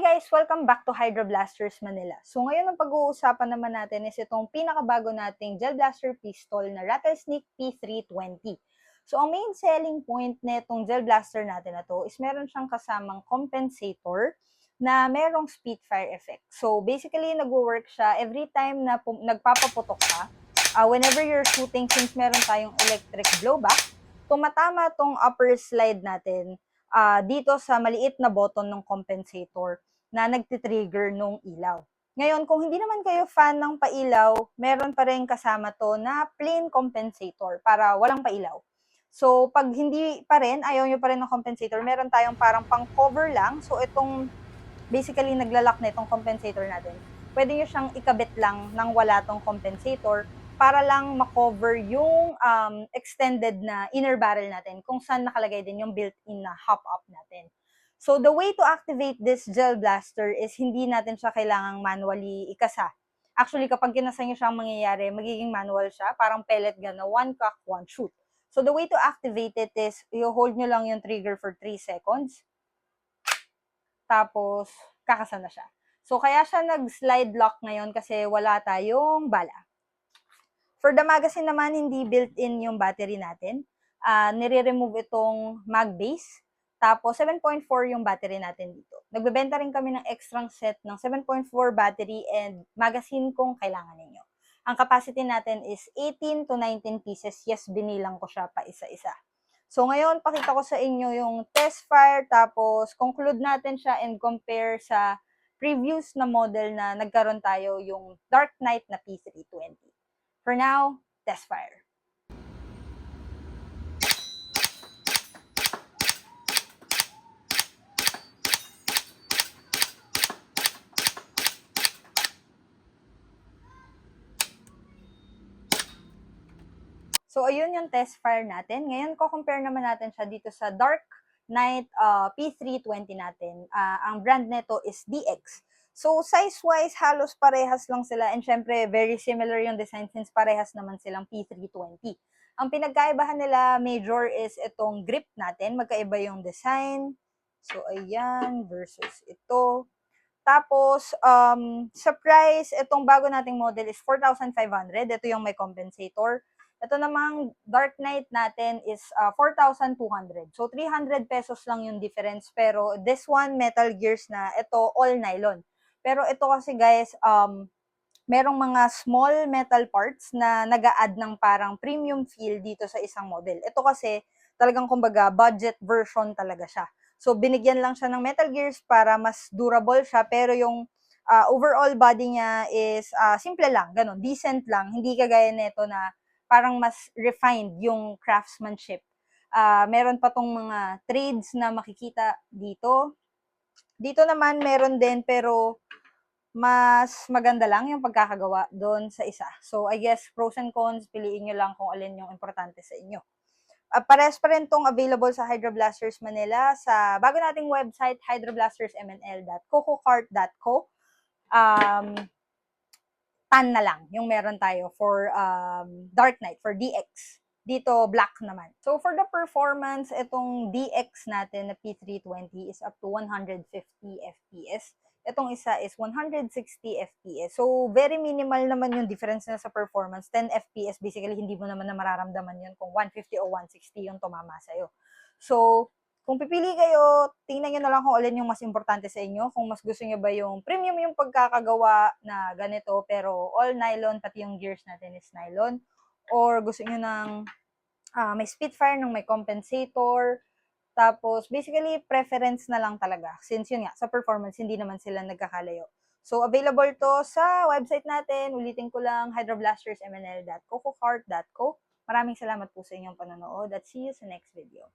guys! Welcome back to Hydro Blasters Manila. So ngayon ang pag-uusapan naman natin is itong pinakabago nating gel blaster pistol na Rattlesnake P320. So ang main selling point na itong gel blaster natin na to is meron siyang kasamang compensator na merong Spitfire effect. So basically nag-work siya every time na nagpapaputok ka. Whenever you're shooting, since meron tayong electric blowback, tumatama tong upper slide natin dito sa maliit na button ng compensator na nagtitrigger nung ilaw. Ngayon, kung hindi naman kayo fan ng pailaw, meron pa rin kasama to na plain compensator para walang pailaw. So, pag hindi pa rin, ayaw nyo pa rin ng compensator, meron tayong parang pang-cover lang. So, itong basically naglalak na itong compensator natin. Pwede nyo siyang ikabit lang nang wala tong compensator para lang makover yung extended na inner barrel natin kung saan nakalagay din yung built-in na hop-up natin. So the way to activate this gel blaster is hindi natin siya kailangang manually ikasa. Actually, kapag kinasa nyo siya, ang mangyayari, magiging manual siya, parang pellet gun na one cock, one shoot. So the way to activate it is, i-hold nyo lang yung trigger for 3 seconds. Tapos, kakasa na siya. So kaya siya nag-slide lock ngayon kasi wala tayong bala. For the magazine naman, hindi built-in yung battery natin. Nire-remove itong mag base. Tapos, 7.4 yung battery natin dito. Nagbebenta rin kami ng extra set ng 7.4 battery and magazine kung kailangan ninyo. Ang capacity natin is 18 to 19 pieces. Yes, binilang ko siya pa isa-isa. So, ngayon, pakita ko sa inyo yung test fire. Tapos, conclude natin siya and compare sa previous na model na nagkaroon tayo yung Dark Knight na P320. For now, test fire. So, ayun yung test fire natin. Ngayon, ko-compare naman natin siya dito sa Dark Knight P320 natin. Ang brand nito is DX. So, size-wise, halos parehas lang sila. And syempre, very similar yung design since parehas naman silang P320. Ang pinagkaibahan nila, major, is itong grip natin. Magkaiba yung design. So, ayan, versus ito. Tapos, sa price, itong bago nating model is 4,500. Ito yung may compensator. Ito namang Dark Knight natin is 4,200. So, 300 pesos lang yung difference. Pero, this one, Metal Gears na, ito, all nylon. Pero ito kasi guys, merong mga small metal parts na nag-a-add ng parang premium feel dito sa isang model. Ito kasi, talagang kumbaga, budget version talaga siya. So, binigyan lang siya ng Metal Gears para mas durable siya, pero yung overall body niya is simple lang, ganun, decent lang. Hindi kagaya nito na parang mas refined yung craftsmanship. Meron pa tong mga trades na makikita dito. Dito naman meron din, pero mas maganda lang yung pagkakagawa doon sa isa. So, I guess, pros and cons, piliin nyo lang kung alin yung importante sa inyo. Pares pa rin tong available sa Hydro Blasters Manila sa bago nating website, hydroblastersmnl.cococart.co. 10 na lang yung meron tayo for Dark Knight, for DX. Dito, black naman. So, for the performance, itong DX natin na P320 is up to 150 FPS. Itong isa is 160 FPS. So, very minimal naman yung difference na sa performance. 10 FPS, basically, hindi mo naman na mararamdaman yun kung 150 o 160 yung tumama sa'yo. So, kung pipili kayo, tingnan nyo na lang kung alin yung mas importante sa inyo. Kung mas gusto nyo ba yung premium yung pagkakagawa na ganito, pero all nylon, pati yung gears natin is nylon. Or gusto nyo ng may Spitfire, nung may compensator. Tapos, basically, preference na lang talaga. Since yun nga, sa performance, hindi naman sila nagkakalayo. So, available to sa website natin. Ulitin ko lang, hydroblastersmnl.cococart.co. Maraming salamat po sa inyong panonood at see you sa next video.